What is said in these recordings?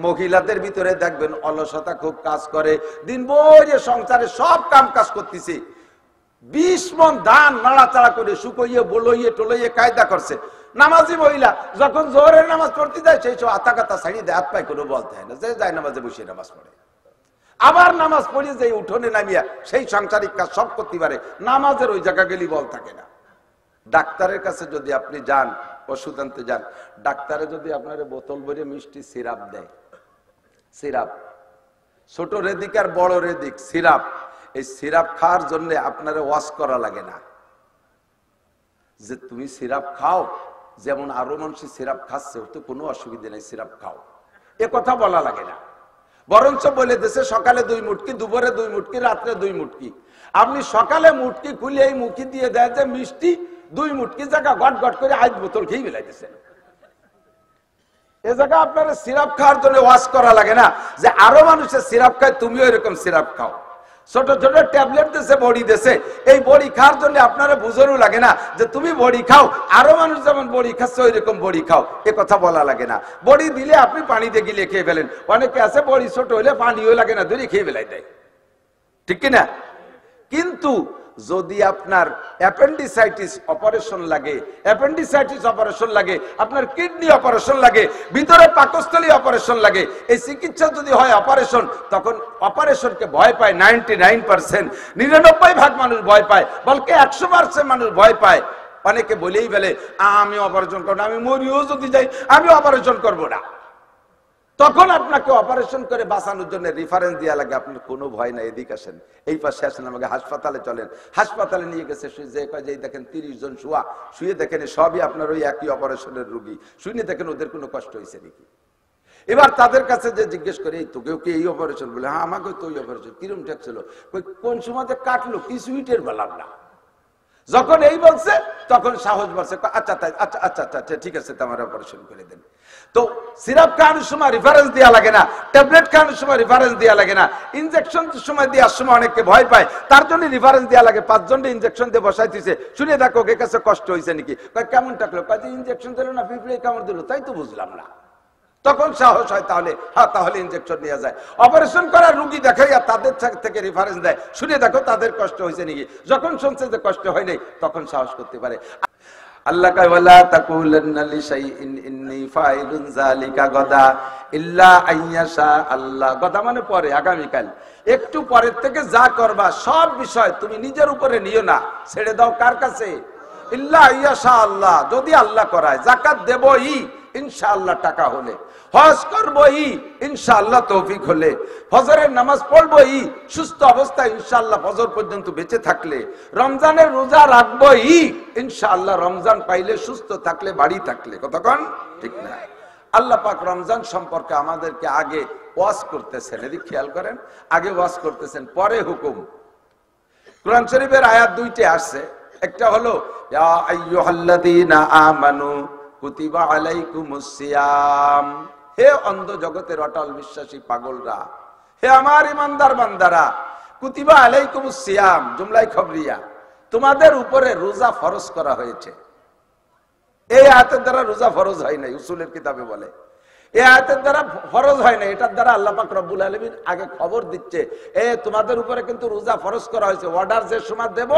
মহিলাদের ভিতরে দেখবেন অলসতা খুব কাজ করে, দিন ভরে সংসারে সব কাম কাজ করতেছে, 20 মণ ধান নাড়াচাড়া করে শুকইয়ে বলইয়ে টলইয়ে কায়দা করছে। নামাজি মহিলা যখন জোহরের নামাজ পড়তে যায় সেই সব আতা কাতা ছাড়িয়ে দেয়, হাত পায় করে বলতে হয় না, যে যায় নামাজে বসে নামাজ পড়ে। আবার নামাজ পড়ে যে উঠোনে নামিয়া সেই সাংসারিক কাজ সব করতে পারে, নামাজের ওই জায়গা গেলি বল থাকে না। ডাক্তারের কাছে যদি আপনি যান, ওষুধ আনতে যান, ডাক্তারে যদি আপনার বোতল ভরে মিষ্টি সিরাপ দেয়, সিরাপ ছোট রেদিক আর বড় রেদিক সিরাপ, এই সিরাপ খাওয়ার জন্য আপনার ওয়াশ করা লাগে না যে তুমি সিরাপ খাও, যেমন আরো মানুষ সিরাপ খাচ্ছে, তো কোনো অসুবিধা নেই, সিরাপ খাও, এ কথা বলা লাগে না। বরঞ্চ বলে দেশে সকালে 2 মুটকি, দুপুরে 2 মুটকি, রাত্রে 2 মুটকি। আপনি সকালে মুটকি খুলে এই মুখি দিয়ে দেয় যে মিষ্টি 2 মুটকি জায়গা গট গট করে 8 বোতল খেয়ে বেলাইতেছেন। এ জায়গা আপনার সিরাপ খাওয়ার জন্য ওয়াশ করা লাগে না যে আরো মানুষের সিরাপ খায় তুমিও এরকম সিরাপ খাও। ছোট ছোট ট্যাবলেট দেশে, বড়ি দেশে, এই বড়ি খাওয়ার জন্য আপনারা বুঝানো লাগে না যে তুমি বড়ি খাও, আরো মানুষ যেমন বড়ি খাচ্ছে ওই রকম বড়ি খাও, এ কথা বলা লাগে না। বড়ি দিলে আপনি পানিতে গিলে খেয়ে ফেলেন, অনেকে আছে বড়ি ছোট হইলে পানিও লাগে না, ধরে খেয়ে ফেলাই দেয়, ঠিক কিনা? কিন্তু যদি আপনার অ্যাপেন্ডিসাইটিস অপারেশন লাগে, অ্যাপেন্ডিসাইটিস অপারেশন লাগে, আপনার কিডনি অপারেশন লাগে, ভিতরে পাকস্থলী অপারেশন লাগে, এই চিকিৎসা যদি হয় অপারেশন, তখন অপারেশনকে ভয় পায় 99%, 99% মানুষ ভয় পায়, বলকে 100% মানুষ ভয় পায়। অনেকে বলেই বলে আমি অপারেশন করবো না, আমি মরিও যদি যাই আমি অপারেশন করবো না। তখন আপনাকে অপারেশন করে বাঁচানোর জন্য রেফারেন্স দেওয়া লাগে, আপনার কোনো ভয় নাই, এদিকে আসেন, এই পাশে আসেন, আমাকে হাসপাতালে চলেন। হাসপাতালে নিয়ে গেছে, যে দেখেন 30 জন শুয়ে দেখেন সবই আপনার ওই একই অপারেশনের রোগী, শুনে দেখেন ওদের কোনো কষ্ট হয়েছে নাকি। এবার তাদের কাছে যে জিজ্ঞেস করে তোকেও কি এই অপারেশন, বলে হ্যাঁ আমাকে তো ওই অপারেশন। কিরম ঠেকছিল, কোন সময় কাটলো কিছুইটের বললাম না। যখন এই বলছে তখন সাহস বাড়ছে, আচ্ছা আচ্ছা আচ্ছা আচ্ছা ঠিক আছে, তোমার অপারেশন করে দেন। তো সিরাপ খাওয়ানোর সময় রেফারেন্স দেওয়া লাগে না, ট্যাবলেট খাওয়ানোর সময় রেফারেন্স দেওয়া লাগে না, ইনজেকশন সময় দেওয়ার সময় অনেকে ভয় পায়, তার জন্য রেফারেন্স দেওয়া লাগে। 5 জনকে ইনজেকশন দিয়ে বসাইতেছে, শুনে দেখো ওকে কাছে কষ্ট হয়েছে নাকি, কেমন টাকলো, ইনজেকশন দিল না পিঁপড়ে কামড় দিল, তাই তো বুঝলাম না। তখন সাহস হয়, তাহলে হ্যাঁ তাহলে ইনজেকশন নিয়ে যায়। অপারেশন করার রোগী দেখাইয়া তাদের থেকে রেফারেন্স দেয়, শুনে দেখো তাদের কষ্ট হয়েছে নাকি। যখন শুনছে যে কষ্ট হয় নাই, তখন সাহস করতে পারে। আল্লাহ কয় ওয়ালা তাকুলান্না লিশাইইন ইন্নী ফাইলুন যালিকা গাদা ইল্লা আইয়াশা আল্লাহ। গাদা মানে পরে, আগামীকাল। একটু পরের থেকে যা করবা সব বিষয় তুমি নিজের উপরে নিও না, ছেড়ে দাও কার কাছে? ইল্লা আইয়াশা আল্লাহ, যদি আল্লাহ করায়। যাকাত দেবই ইনশাআল্লাহ টাকা হলে, হজ করবই ইনশাআল্লাহ তৌফিক হলে, ফজরের নামাজ পড়বই সুস্থ অবস্থায় ইনশাআল্লাহ ফজর পর্যন্ত বেঁচে থাকলে, রমজানের রোজা রাখবই ইনশাআল্লাহ রমজান পাইলে, সুস্থ থাকলে, বাড়ি থাকলে। কতক্ষণ ঠিক না? আল্লাহ পাক রমজান সম্পর্কে আমাদেরকে আগে ওয়াজ করতেছেন, এদিক খেয়াল করেন, আগে ওয়াজ করতেছেন, পরে হুকুম। কোরআন শরীফের আয়াত 2টে আসছে, একটা হলো ইয়া আইয়ুহাল্লাযীনা আমানু কুতিবা আলাইকুমুস সিয়াম, হে অন্ধ জগতের অটল বিশ্বাসী পাগলরা, হে আমার ইমানদার বান্দারা, কুতিবা আলাইকুমুস সিয়াম জুমলাই খবরিয়া, তোমাদের উপরে রোজা ফরজ করা হয়েছে। এই আয়াতের দ্বারা রোজা ফরজ হয় নাই, উসুলের কিতাবে বলে এই আয়াতের দ্বারা ফরজ হয় না, এটার দ্বারা আল্লাহ পাক রব্বুল আলামিন আগে খবর দিচ্ছে, তোমাদের উপরে কিন্তু রোজা ফরজ করা হয়েছে। অর্ডার যে সময় দেব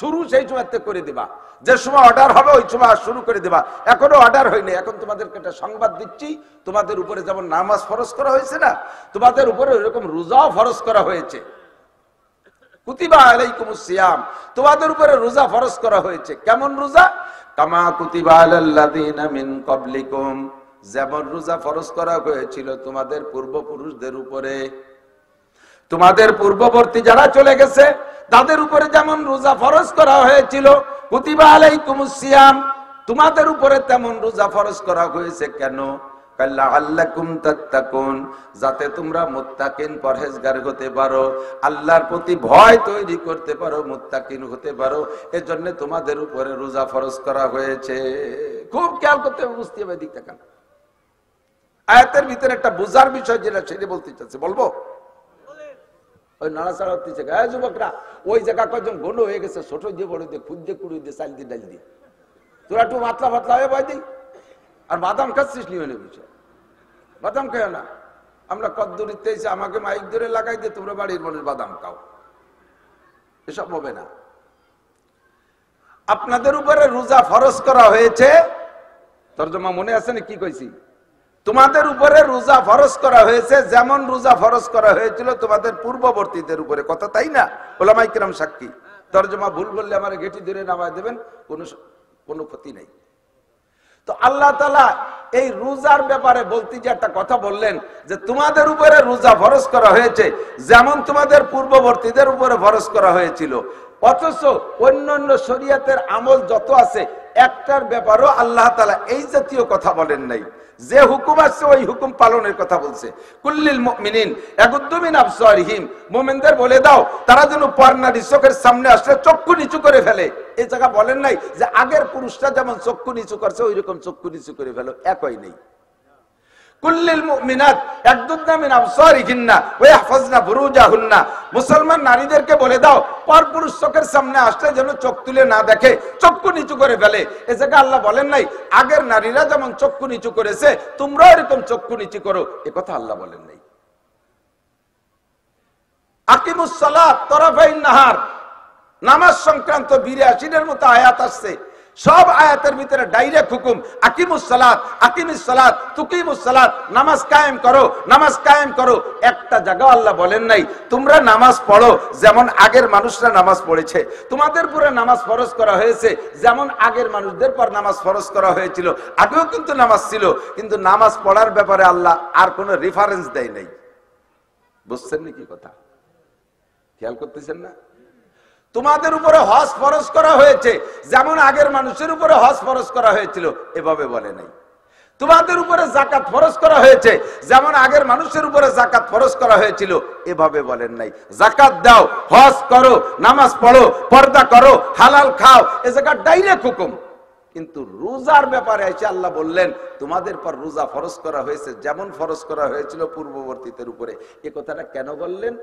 শুরু সেই সময় করে দিবা, যে সময় অর্ডার হবে ওই সময় শুরু করে দিবা। এখনো অর্ডার হয়নি, এখন তোমাদেরকে একটা সংবাদ দিচ্ছি, তোমাদের উপরে যেমন নামাজ ফরজ করা হয়েছে না, তোমাদের উপরে ওইরকম রোজাও ফরজ করা হয়েছে। কুতিবা আলাইকুমুস সিয়াম, তোমাদের উপরে রোজা ফরজ করা হয়েছে। কেমন রোজা? কামা কুতিবা আলাল্লাযীনা মিন ক্বাবলিকুম, যেমন রোজা ফরজ করা হয়েছিল তোমাদের পূর্বপুরুষদের উপরে, তোমাদের পূর্ববর্তী যারা চলে গেছে তাদের উপরে যেমন রোজা ফরজ করা হয়েছিল, কুতিবা আলাইকুমুস সিয়াম, তোমাদের উপরে তেমন রোজা ফরজ করা হয়েছে। কেন? লাআল্লাকুম তাত্তাকুন, যাতে তোমরা মুত্তাকিন পরহেজগার হতে পারো, আল্লাহর প্রতি ভয় তৈরি করতে পারো, মুত্তাকিন হতে পারো, এজন্য তোমাদের উপরে রোজা ফরজ করা হয়েছে। খুব খেয়াল করতে হবে, বুঝতে হবে। দিক দেখান আয়াতের ভিতরে একটা বোঝার বিষয় যেটা সেটা বলতে চাচ্ছে, বলবো? ওই নাড়াচাড়া হচ্ছে, যুবকরা ওই জায়গা কয়েকজন গণ হয়ে গেছে, ছোট দিয়ে বড় দিয়ে খুদ দিয়ে কুড়ি দিয়ে চাল দিয়ে ডাল দিয়ে, তোরা একটু পাতলা পাতলা হয়ে ভয় দিই। আর বাদাম খাচ্ছিস নি, বিষয় বাদাম খেয়ে না, আমরা কদ্দুরিতে এসে আমাকে মাইক ধরে লাগাই দিয়ে তোমরা বাড়ির মানুষ বাদাম খাও, এসব হবে না। আপনাদের উপরে রোজা ফরজ করা হয়েছে, তর্জমা মনে আছে না কি কইছি? তোমাদের উপরে রোজা ফরজ করা হয়েছে যেমন রোজা ফরজ করা হয়েছিল তোমাদের পূর্ববর্তীদের উপরে, কথা তাই না? ওলামায়ে কেরাম সাক্ষী। তর্জমা ভুল বললে আমার গেটি ধরে নামায় দেবেন, কোনো ক্ষতি নেই। তো আল্লাহ তাআলা এই রোজার ব্যাপারে বলতে যে একটা কথা বললেন যে তোমাদের উপরে রোজা ফরজ করা হয়েছে যেমন তোমাদের পূর্ববর্তীদের উপরে ফরজ করা হয়েছিল। অথচ অন্যান্য শরীয়তের আমল যত আছে একটার ব্যাপারও আল্লাহ তাআলা এই জাতীয় কথা বলেন নাই। যে হুকুম আছে ওই হুকুম পালনের কথা বলছে। কুল্লিল মুমিনিন ইয়াগুদ্দু মিন আবসারিহিম, মুমিনদের বলে দাও তারা যেন পর্নারী চোখের সামনে আসলে চক্ষু নিচু করে ফেলে। এই জায়গা বলেন নাই যে আগের পুরুষরা যেমন চক্ষু নিচু করছে ওই রকম চক্ষু নিচু করে ফেলো, একই নেই। কুল্লিল মুমিনাত ইয়াগুদ্দু মিন আবসারিহিন্না ওয়া ইয়াহফাজনা ফুরুজাহুন্না, মুসলমান নারীদেরকে বলে দাও পরপুরুষ চোখের সামনে আসলে যেন চোখ তুলে না দেখে, চক্ষু নিচু করে ফেলে। এ জায়গা আল্লাহ বলেন নাই আগের নারীরা যেমন চক্ষু নিচু করেছে তোমরাও এরকম চক্ষু নিচু করো, এ কথা আল্লাহ বলেন নাই। আকিমুস সালাত তরফাইন নাহার, নামাজ সংক্রান্ত ৮২-এর মতো আয়াত আসছে। সব আয়াতের ভিতরে ডাইরেক্ট হুকুম আকিমুস সালাত, আকিমিস সালাত, তুকিমুস সালাত, নামাজ কায়েম করো, নামাজ কায়েম করো। একটা জায়গা আল্লাহ বলেন নাই তোমরা নামাজ পড়ো যেমন আগের মানুষরা নামাজ পড়েছে। তোমাদের উপরে নামাজ ফরজ করা হয়েছে যেমন আগের মানুষদের পর নামাজ ফরজ করা হয়েছিল। আগেও কিন্তু নামাজ ছিল, কিন্তু নামাজ পড়ার ব্যাপারে আল্লাহ আর কোনো রেফারেন্স দেয় নাই। বুঝছেন নাকি কথা? খেয়াল করতেছেন না? তোমাদের উপরে হজ ফরজ করা হয়েছে যেমন আগের মানুষের উপরে হজ ফরজ করা হয়েছিল, এভাবে বলে নাই। তোমাদের উপরে যাকাত ফরজ করা হয়েছে যেমন আগের মানুষের উপরে যাকাত ফরজ করা হয়েছিল, এভাবে বলেন নাই। যাকাত দাও, হজ করো, নামাজ পড়ো, পর্দা করো, হালাল খাও, এ জায়গা ডাইরেক্ট হুকুম। কিন্তু রোজার ব্যাপারে এসে আল্লাহ বললেন তোমাদের পর রোজা ফরজ করা হয়েছে যেমন ফরজ করা হয়েছিল পূর্ববর্তীদের উপরে। এ কথাটা কেন বললেন?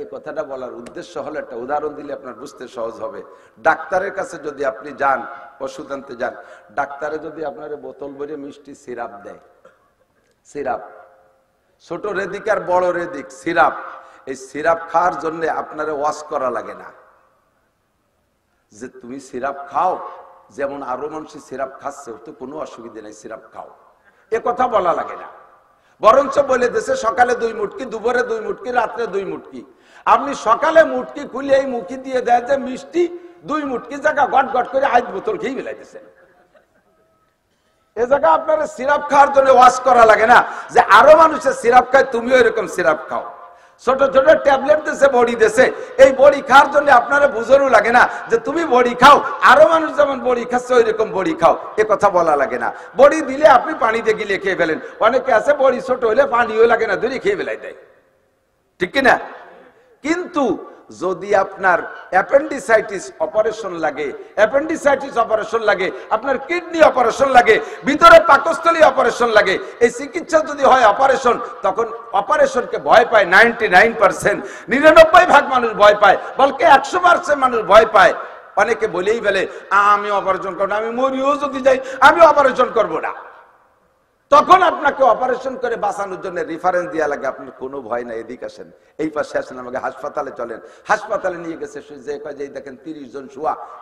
এ কথাটা বলার উদ্দেশ্য হলো একটা উদাহরণ দিলে আপনার বুঝতে সহজ হবে। ডাক্তারের কাছে যদি আপনি যান, ওষুধ আনতে যান, ডাক্তারে যদি আপনার বোতল ভরে মিষ্টি সিরাপ দেয়, সিরাপ ছোট রেদিক আর বড় রেদিক সিরাপ, এই সিরাপ খাওয়ার জন্য আপনার ওয়াশ করা লাগে না যে তুমি সিরাপ খাও, যেমন আরো মানুষ সিরাপ খাচ্ছে তো কোনো অসুবিধা নেই, সিরাপ খাও, এ কথা বলা লাগে না। বরঞ্চ বলে দেশে সকালে 2 মুটকি, দুপুরে 2 মুটকি, রাত্রে 2 মুটকি। আপনি সকালে মুটকি খুলে এই মুখি দিয়ে দেয় যে মিষ্টি 2 মুটকি জায়গা গট গট করে 8 বোতল খেয়ে বেলাইতেছেন। এ জায়গা আপনার সিরাপ খাওয়ার জন্য ওয়াশ করা লাগে না যে আরো মানুষের সিরাপ খায় তুমিও এরকম সিরাপ খাও। ছোট ছোট ট্যাবলেট দেশে, বড়ি দেশে, এই বড়ি খাওয়ার জন্য আপনারা বুঝানো লাগে না যে তুমি বড়ি খাও, আরো মানুষ যেমন বড়ি খাচ্ছে ওই রকম বড়ি খাও, এ কথা বলা লাগে না। বড়ি দিলে আপনি পানিতে গিলে খেয়ে ফেলেন, অনেকে আছে বড়ি ছোট হইলে পানিও লাগে না, ধরে খেয়ে ফেলাই দেয়, ঠিক কিনা? কিন্তু যদি আপনার অ্যাপেন্ডিসাইটিস অপারেশন লাগে, অ্যাপেন্ডিসাইটিস অপারেশন লাগে, আপনার কিডনি অপারেশন লাগে, ভিতরে পাকস্থলী অপারেশন লাগে, এই চিকিৎসা যদি হয় অপারেশন, তখন অপারেশনকে ভয় পায় 99%, 99% মানুষ ভয় পায়, বলকে 100% মানুষ ভয় পায়। অনেকে বলেই ফেলে আমি অপারেশন করবো না, আমি মরিও যদি যাই আমি অপারেশন করবো না। তখন আপনাকে অপারেশন করে বাঁচানোর জন্য রেফারেন্স দেওয়া লাগে, আপনার কোনো ভয় নাই, এদিকে আসেন, এই পাশে আসেন, আমাকে হাসপাতালে চলেন। হাসপাতালে নিয়ে গেছে, যে দেখেন 30 জন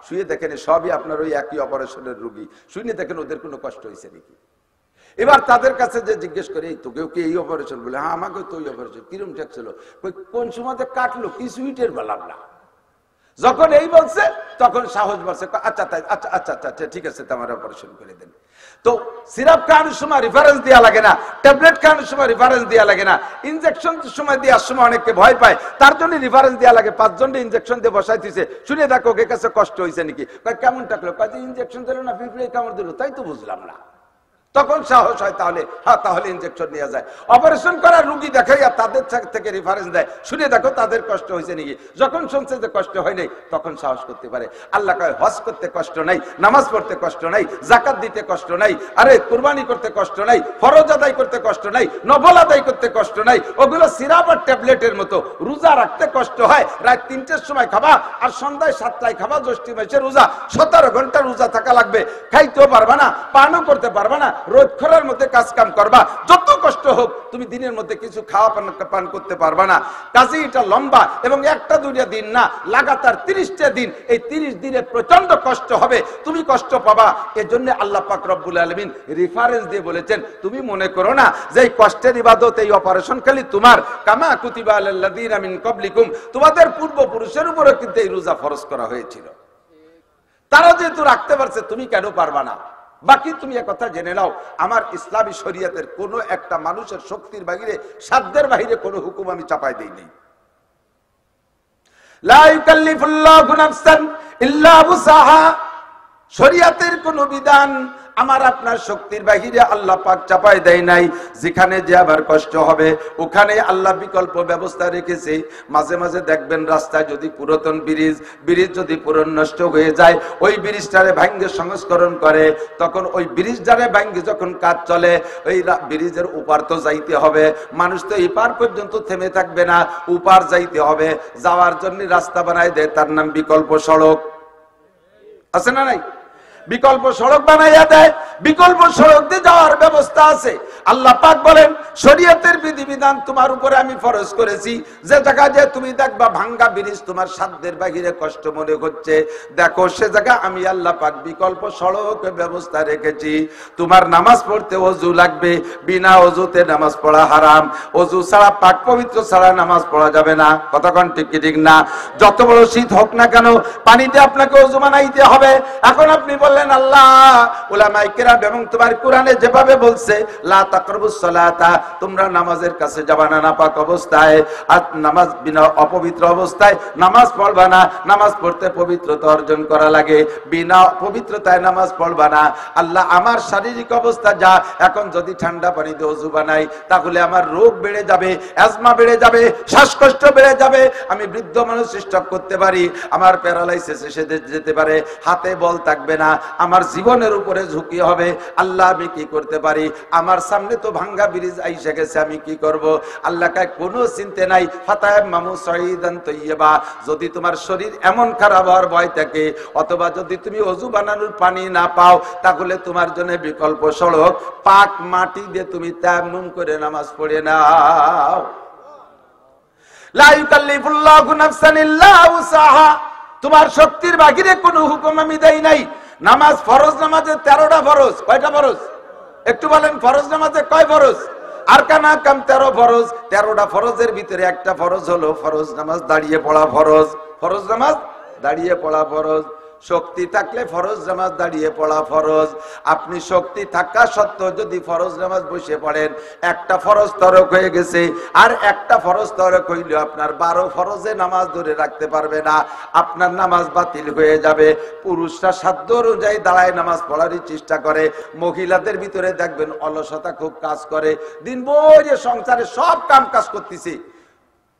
শুয়ে দেখেন সবই আপনার ওই একই অপারেশনের রোগী, শুনে দেখেন ওদের কোনো কষ্ট হয়েছে নাকি। এবার তাদের কাছে যে জিজ্ঞেস করে এই তোকেও কি এই অপারেশন? বলে হ্যাঁ আমাকেও তো ওই অপারেশন। কিরম ঠেকছিল? কোন সময় কাটলো কিছুই টের পেলাম না। যখন এই বলছে তখন সাহস বাড়ছে, আচ্ছা আচ্ছা আচ্ছা আচ্ছা ঠিক আছে তোমার অপারেশন করে দেন। তো সিরাপ খাওয়ানোর সময় রেফারেন্স দেওয়া লাগে না, ট্যাবলেট খাওয়ানোর সময় রেফারেন্স দেওয়া লাগে না, ইনজেকশন সময় দেওয়ার সময় অনেককে ভয় পায়, তার জন্য রেফারেন্স দেওয়া লাগে। 5 জনকে ইনজেকশন দিয়ে বসাই দিয়েছে, শুনে দেখো ওকে কাছে কষ্ট হয়েছে নাকি, কেমন টাকলো, কাজে ইনজেকশন দিল না, পিঁপড়ে কামড় দিল, তাই তো বুঝলাম না। তখন সাহস হয় তাহলে হ্যাঁ তাহলে ইনজেকশন নিয়ে যায়। অপারেশন করা রুগী দেখাই আর তাদের থেকে রেফারেন্স দেয়, শুনে দেখো তাদের কষ্ট হয়েছে নাকি। যখন শুনছে যে কষ্ট হয় নাই তখন সাহস করতে পারে। আল্লাহ কয় হজ করতে কষ্ট নাই, নামাজ পড়তে কষ্ট নাই, যাকাত দিতে কষ্ট নাই, আরে কুরবানি করতে কষ্ট নাই, ফরজ আদায় করতে কষ্ট নাই, নফল আদায় করতে কষ্ট নাই, ওগুলো সিরাপ আর ট্যাবলেটের মতো। রোজা রাখতে কষ্ট হয়, রাত 3টের সময় খাবা আর সন্ধ্যায় 7টায় খাবা, জ্যৈষ্ঠ মাসে রোজা, 17 ঘন্টা রোজা থাকা লাগবে, খাইতেও পারবা না, পানও করতে পারবা না, রোদ খরার মধ্যে কাজ কাম করবা, যত কষ্ট হোক তুমি দিনের মধ্যে কিছু খাওয়া পান করতে পারবা না। কাজে এটা লম্বা এবং একটা দুইটা দিন না, লাগাতার 30টা দিন। এই 30 দিনে প্রচন্ড কষ্ট হবে, তুমি কষ্ট পাবা। এজন্য আল্লাহ পাক রব্বুল আলামিন রেফারেন্স দিয়ে বলেছেন, তুমি মনে করো না যে এই কষ্টের ইবাদত, এই অপারেশন খালি তোমার। কামা কুতিবা আলাল্লাযিনা মিন ক্বাবলিকুম, তোমাদের পূর্বপুরুষের উপরে কিন্তু এই রোজা ফরজ করা হয়েছিল। তারা যেহেতু রাখতে পারছে, তুমি কেন পারবা না? বাকি তুমি এক কথা জেনে নাও, আমার ইসলামী শরীয়তের কোনো একটা মানুষের শক্তির বাহিরে, সাধ্যের বাহিরে কোনো হুকুম আমি চাপাই দেই নাই। লা ইউকাল্লিফুল্লাহু নাফসান ইল্লা বুসাহা, শরীয়তের কোন বিধান আমার আপনার শক্তির বাহিরে আল্লাহ পাক চাপাই দেয় নাই। যেখানে যে আবার কষ্ট হবে ওখানে আল্লাহ বিকল্প ব্যবস্থা রেখেছে। মাঝে মাঝে দেখবেন রাস্তায় যদি পুরাতন ব্রিজ যদি পুরন নষ্ট হয়ে যায়, ওই ব্রিজটারে ভাঙ্গে সংস্করণ করে, তখন ওই ব্রিজটারে ভাঙ্গে যখন কাজ চলে, ওই ব্রিজের উপার তো যাইতে হবে, মানুষ তো এপার পর্যন্ত থেমে থাকবে না, উপার যাইতে হবে। যাওয়ার জন্য রাস্তা বানায় দেয়, তার নাম বিকল্প সড়ক। আছে না নাই? বিকল্প সড়ক বানাইয়া দেয়, বিকল্প সড়ক দিয়ে যাওয়ার ব্যবস্থা আছে। আল্লাহ পাক বলেন, শরীয়তের বিধিবিধান তোমার উপরে আমি ফরজ করেছি। যে জায়গা যে তুমি দেখবা ভাঙ্গা ব্রিজ তোমার সাধ্যের বাহিরে কষ্ট মনে হচ্ছে, দেখো সে জায়গা আমি আল্লাহ পাক বিকল্প সড়ক ব্যবস্থা রেখেছি। তোমার নামাজ পড়তে ওযু লাগবে, বিনা ওযুতে নামাজ পড়া হারাম। ওযু ছাড়া, পাক পবিত্র ছাড়া নামাজ পড়া যাবে না। কতক্ষণ ঠিক কি ঠিক না? যত বড় শীত হোক না কেন, পানিতে আপনাকে ওযু বানাইতে হবে। এখন আপনি বললেন আল্লাহ, উলামায়ে কেরাম এবং তোমার কোরআনে যেভাবে বলছে, লা তাকরাবুস সালাতা, তোমরা নামাজের কাছে যাবা না নাপাক অবস্থায়, আর নামাজ বিনা অপবিত্র অবস্থায় নামাজ পড়বা না। নামাজ পড়তে পবিত্রতা অর্জন করা লাগে, বিনা পবিত্রতায় নামাজ পড়বা না। আল্লাহ, আমার শারীরিক অবস্থা যা, এখন যদি ঠান্ডা পানিতে ওযু বানাই তাহলে আমার রোগ বেড়ে যাবে, অ্যাজমা বেড়ে যাবে, শ্বাসকষ্ট বেড়ে যাবে, আমি বৃদ্ধ মানুষ স্ট্রোক করতে পারি, আমার প্যারালাইসিস এসে যেতে পারে, হাতে বল থাকবে না, আমার জীবনের উপরে ঝুঁকি হবে। আল্লাহ, আমি কি করতে পারি? আমার সামনে তো ভাঙ্গা ব্রিজ আইসে গেছে, আমি কি করব? আল্লাহ কায় কোনো চিন্তা নাই। ফাতায়াম্মামু সাঈদান তাইয়্যিবা, যদি তোমার শরীর এমন খারাপ হওয়ার ভয় থাকে, অথবা যদি তুমি ওযু বানানোর পানি না পাও, তাহলে তোমার জন্য বিকল্প সড়ক, পাক মাটি দিয়ে তুমি তায়াম্মুম করে নামাজ পড়ে নাও। লা ইউকাল্লিফুল্লাহু নাফসান ইল্লা উসাহা, তোমার শক্তির বাহিরে কোনো হুকুম আমি দেই নাই। নামাজ, ফরজ নামাজে 13টা ফরজ। কয়টা ফরজ? একটু বলেন, ফরজ নামাজে কয় ফরজ? আরকান আহকাম 13 ফরজ। 13টা ফরজের ভিতরে একটা ফরজ হলো ফরজ নামাজ দাঁড়িয়ে পড়া ফরজ। ফরজ নামাজ দাঁড়িয়ে পড়া ফরজ। শক্তি থাকলে ফরজ নামাজ দাঁড়িয়ে পড়া ফরজ। আপনি শক্তি থাকা সত্ত্বেও যদি ফরজ নামাজ বসে পড়েন, একটা ফরজ তরক হয়ে গেছে, আর একটা ফরজ তরক হইলে আপনার 12 ফরজে নামাজ ধরে রাখতে পারবে না, আপনার নামাজ বাতিল হয়ে যাবে। পুরুষরা সাধ্য অনুযায়ী দাঁড়ায় নামাজ পড়ারই চেষ্টা করে। মহিলাদের ভিতরে দেখবেন অলসতা খুব কাজ করে, দিনভর সংসারে সব কাম কাজ করতেছে,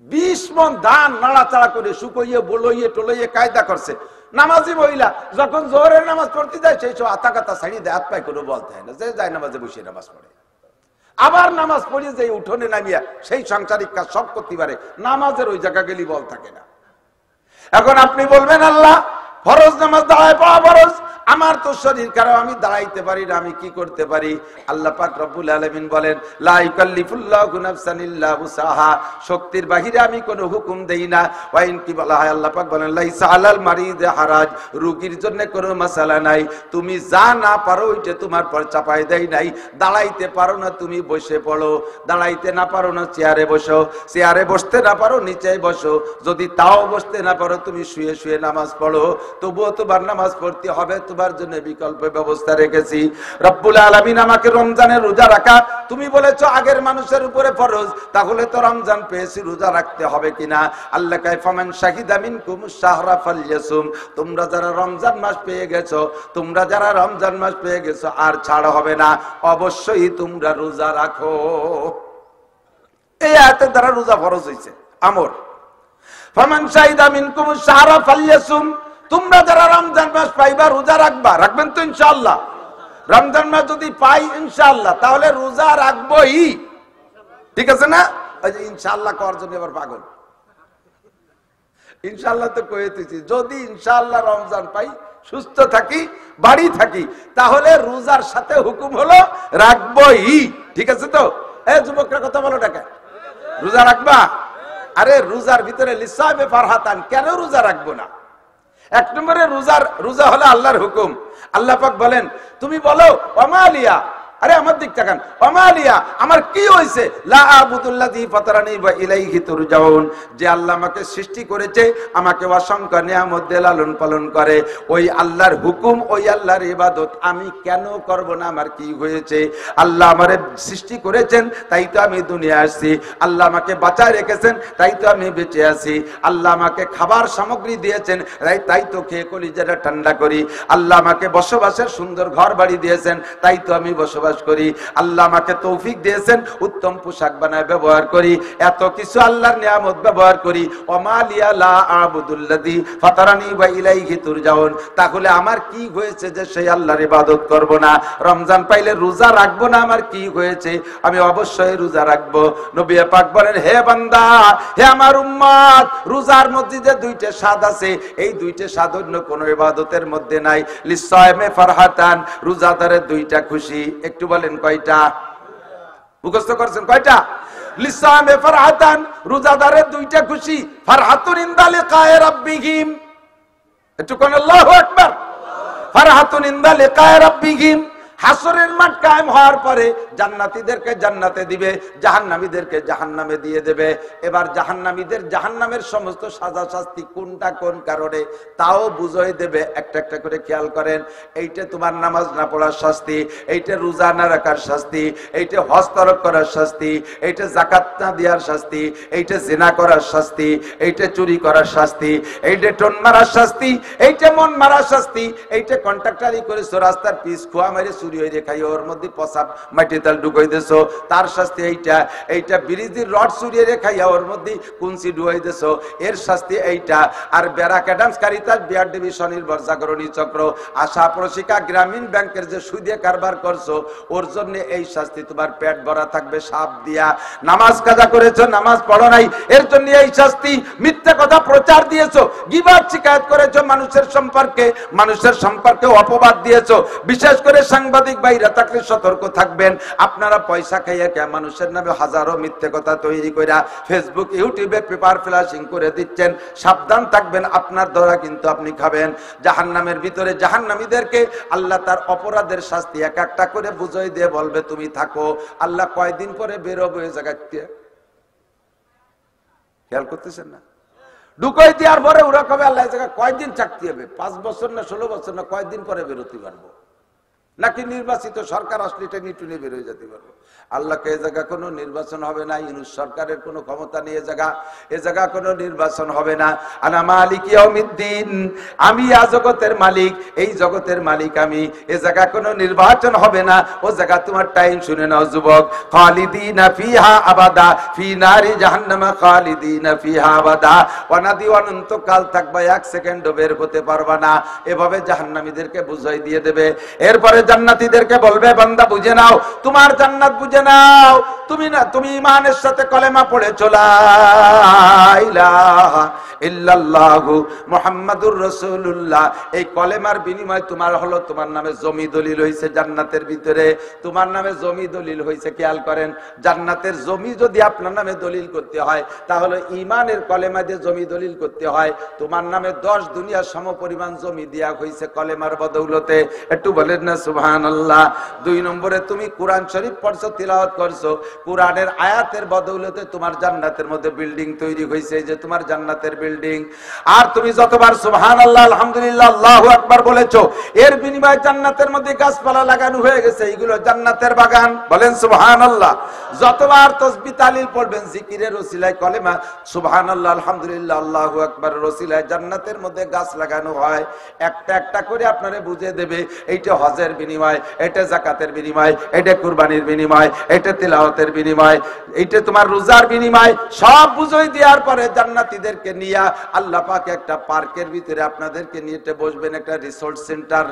20 মণ ধান নাড়াচাড়া করে শুকইয়ে বলইয়ে টলইয়ে কায়দা করছে। নামাজি মহিলা যখন জোহরের নামাজ পড়তে যায়, সেই সব আতা কাতা ছাড়িয়ে দেয়, হাত পায়ে কোনো বলতে হয় না, যে যায় নামাজে বসে নামাজ পড়ে। আবার নামাজ পড়িয়ে যে উঠোনে নামিয়া সেই সাংসারিক কাজ সব করতে পারে, নামাজের ওই জায়গা গেলি বল থাকে না। এখন আপনি বলবেন, আল্লাহ, ফরজ নামাজ দাঁড়ায় পড়া ফরজ, আমার তো শরীর খারাপ, আমি দাঁড়াইতে পারি না, আমি কি করতে পারি? আল্লাহ পাক রব্বুল আলামিন বলেন, লা ইউকাল্লিফুল্লাহু নাফসান ইল্লা উসাহা, শক্তির বাহিরে আমি কোনো হুকুম দেই না। ওয়াইন কি বলা হয়? আল্লাহ পাক বলেন, লাইসা আলাল মারিদে হারাজ, রোগীর জন্য কোনো মাসালা নাই। তুমি যা না পারো ওইটা তোমার পর চাপাই দেই নাই। দাঁড়াইতে পারো না, তুমি বসে পড়ো। দাঁড়াইতে না পারো না, চেয়ারে বসো। চেয়ারে বসতে না পারো, নিচে বসো। যদি তাও বসতে না পারো, তুমি শুয়ে শুয়ে নামাজ পড়ো। তবুও তোমার নামাজ পড়তে হবে, তোমার জন্য বিকল্প ব্যবস্থা রেখেছি। রব্বুল আলামিন আমাকে রমজানের রোজা রাখা, তুমি বলেছো আগের মানুষের উপরে ফরজ, তাহলে তো রমজান পেয়েছি, রোজা রাখতে হবে কিনা? আল্লাহ কয়, ফামান শাহিদা মিনকুমুশ শাহরা ফালইয়াসুম, তোমরা যারা রমজান মাস পেয়ে গেছো, তোমরা যারা রমজান মাস পেয়ে গেছো, আর ছাড় হবে না, অবশ্যই তোমরা রোজা রাখো। এই আয়াতের দ্বারা রোজা ফরজ হয়েছে আমর। ফামান শাহিদা মিনকুমুশ শাহরা ফালইয়াসুম, তোমরা যারা রমজান মাস পাইবা রোজা রাখবা। রাখবেন তো ইনশাআল্লাহ? রমজান মাস যদি পাই ইনশাআল্লাহ, তাহলে রোজা রাখবোই। ঠিক আছে না? ওই যে ইনশাআল্লাহ করার জন্য এবার পাগল। ইনশাআল্লাহ তো কইতেছি, যদি ইনশাআল্লাহ রমজান পাই সুস্থ থাকি, বাড়ি থাকি, তাহলে রোজার সাথে হুকুম হলো রাখবই। ঠিক আছে তো? এই যুবকরা কথা বলো টাকা, রোজা রাখবা? আরে রোজার ভিতরে লিসাবে ফারহাতান, কেন রোজা রাখবো না? এক নম্বরে রোজা হলো আল্লাহর হুকুম। আল্লাহ পাক বলেন, তুমি বলো ওমালিয়া, আরে আমার দিক তাকান, ওমালিয়া, আমার কি হয়েছে, লা আবুদুল্লাযী ফাতারানি ওয়া ইলাইহি তুরজাউন, যে আল্লাহ আমাকে সৃষ্টি করেছে, আমাকে অসংখ্য নিয়ামত দিয়ে লালন পালন করে, ওই আল্লাহর হুকুম, ওই আল্লাহর ইবাদত আমি কেন করব না? আমার কি হয়েছে? আল্লাহ আমারে সৃষ্টি করেছেন, তাই তো আমি দুনিয়া আসছি। আল্লাহ আমাকে বাঁচায় রেখেছেন, তাই তো আমি বেঁচে আছি। আল্লাহ আমাকে খাবার সামগ্রী দিয়েছেন, তাই তো খেয়ে কলিজাটা ঠান্ডা করি। আল্লাহ আমাকে বসবাসের সুন্দর ঘর বাড়ি দিয়েছেন, তাই তো আমি বসবাস করি। আল্লাহ আমাকে তৌফিক দিয়েছেন, উত্তম পোশাক বানায় ব্যবহার করি। এত কিছু আল্লাহর নিয়ামত ব্যবহার করি। ওমালিয়া লা আবুদুল্লাযী ফাতারানি ওয়া ইলাইহি তুরজাউন, তাহলে আমার কি হয়েছে যে সেই আল্লাহর ইবাদত করব না? রমজান পাইলে রোজা রাখবো না, আমার কি হয়েছে? আমি অবশ্যই রোজা রাখবো। নবী পাক বলেন, হে বান্দা, হে আমার উম্মত, রোজার মধ্যে যে দুইটা স্বাদ আছে, এই দুইটা স্বাদ অন্য কোন ইবাদতের মধ্যে নাই। লিসাইমে ফারহাতান, রোজাদারের দুইটা খুশি। একটু বলেন কয়টা? মুখস্থ করছেন কয়টা? লিসাইমে ফারহাতান, রোজাদারের দুইটা খুশি। ফারহাতুন ইনদা লিকায়ে রাব্বিহিম, একটু কোন আল্লাহু আকবার। ফারহাতুন ইনদা লিকায়ে রাব্বিহিম, হাসরের মাঠ কায়েম হওয়ার পরে জান্নাতীদেরকে জান্নাতে দিবে, জাহান্নামীদেরকে জাহান্নামে দিয়ে দেবে। এবার জাহান্নামীদের জাহান্নামের সমস্ত সাজা শাস্তি কোনটা কোন কারণে তাও বুঝাই দেবে। একটা একটা করে খেয়াল করেন। এইটা তোমার নামাজ না পড়ার শাস্তি, এইটা রোজা না রাখার শাস্তি, এইটা হজ তরক করার শাস্তি, এইটা যাকাত না দেওয়ার শাস্তি, এইটা জিনা করার শাস্তি, এইটা চুরি করার শাস্তি, এইটা টোন মারার শাস্তি, এইটা মন মারার শাস্তি, এইটা কন্ট্রাক্টারি করেছো, রাস্তার পিস খোয়া মেরে চুরি হয়ে খাই, ওর মধ্যে পচাপ মাটি তাল ঢুকাই দিছো, তার শাস্তি এইটা। এইটা ব্রিজের রড চুরিয়ে খাইয়া ওর মধ্যে কুঞ্চি ঢুকাই দিছো, এর শাস্তি এইটা। আর ব্যারাক অ্যাডামস কারিতাস বিআর ডিভিশন নির্ভর জাগরণী চক্র আশা প্রশিকা গ্রামীণ ব্যাংকের যে সুদে কারবার করছো, ওর জন্য এই শাস্তি। তোমার পেট ভরা থাকবে সাপ দিয়া। নামাজ কাজা করেছো, নামাজ পড়ো নাই, এর জন্য এই শাস্তি। মিথ্যা কথা প্রচার দিয়েছো, গীবত শিকায়ত করেছো মানুষের সম্পর্কে অপবাদ দিয়েছো। বিশেষ করে সাংবাদিক ভাইরা থাকলে সতর্ক থাকবেন। আপনারা পয়সা খাইয়া কে মানুষের নামে হাজারো মিথ্যে কথা তৈরি করে ফেসবুক ইউটিউবে পেপার ফ্ল্যাশিং করে দিচ্ছেন। সাবধান থাকবেন, আপনার দ্বারা কিন্তু আপনি খাবেন। জাহান্নামের ভিতরে জাহান্নামীদেরকে আল্লাহ তার অপরাধের শাস্তি এক একটা করে বুঝাই দিয়ে বলবে, তুমি থাকো। আল্লাহ কয়দিন পরে বেরোবে জায়গাতে, খেয়াল করতেছেন না? ঢুকাই দেওয়ার পরে ওরা কবে আল্লাহ জায়গা কয়দিন চাকতি হবে? 5 বছর না 16 বছর না কয়দিন পরে বেরোতে পারবো? নাকি নির্বাচিত সরকার আসলে এটা নিটুনে বের হয়ে যেতে পারবো? আল্লাহকে এ জায়গা কোনো নির্বাচন হবে না। ইউনূস সরকারের কোনো ক্ষমতা নেই, এ জায়গা কোনো নির্বাচন হবে না। আনা মালিক ইয়াউমিদ্দিন, আমি জগতের মালিক, এই জগতের মালিক আমি। এ জায়গা কোনো নির্বাচন হবে না। ও জায়গা তোমার টাইম শুনে নাও যুবক। খালিদিনা ফিহা আবাদা, ফি নারি জাহান্নামা খালিদিনা ফিহা আবাদা। অনাদি অনন্তকাল থাকবা, 1 সেকেন্ডও বের হতে পারবা না। এভাবে জাহান্নামীদেরকে বুঝাই দিয়ে দেবে। এরপরে জান্নাতীদেরকে বলবে, বান্দা বুঝে নাও, তোমার জান্নাত বুঝে নাও। তুমি ঈমানের সাথে কলেমা পড়েছো, লা ইলাহা ইল্লাল্লাহু মুহাম্মাদুর রাসূলুল্লাহ। এই কলেমার বিনিময়ে তোমার নামে জমি দলিল হইছে জান্নাতের ভিতরে। তোমার নামে জমি দলিল হইছে। খেয়াল করেন, জান্নাতের জমি যদি আপনার নামে দলিল করতে হয়, তাহলে ঈমানের কলেমা দিয়ে জমি দলিল করতে হয়। তোমার নামে 10 দুনিয়ার সমপরিমাণ জমি দেয়া হইছে কলেমার বদৌলতে। একটু বলেন না সুবহানাল্লাহ। 2 নম্বরে তুমি কোরআন শরীফ পড়ছো, তিলাওয়াত করছো, কোরআনের আয়াতের বদৌলতে তোমার জান্নাতের মধ্যে বিল্ডিং তৈরি হয়েছে, যে তোমার জান্নাতের বিল্ডিং। আর তুমি যতবার সুবহানাল্লাহ, আলহামদুলিল্লাহ, আল্লাহু আকবার বলেছো, এর বিনিময়ে জান্নাতের মধ্যে গাছপালা লাগানো হয়ে গেছে, এগুলো জান্নাতের বাগান। বলেন সুবহানাল্লাহ। যতবার তাসবিহ তাহলিল পড়বেন, জিকিরের ওসিলায়, কলেমা সুবহানাল্লাহ, আলহামদুলিল্লাহ, আল্লাহু আকবার ওসিলায় জান্নাতের মধ্যে গাছ লাগানো হয়। একটা একটা করে আপনারে বুঝে দেবে, এইটা হজের বিনিময়, এটা যাকাতের বিনিময়, এটা কুরবানির বিনিময়, এটা তিলাওয়াতের বিনিময়, এইটা তোমার রোজার বিনিময়। সব বুঝাই দেওয়ার পরে জান্নাতীদেরকে নিয়ে আল্লাহ পাক একটা পার্কের ভিতরে আপনাদেরকে নিয়ে বসবেন, একটা রিসোর্ট সেন্টার।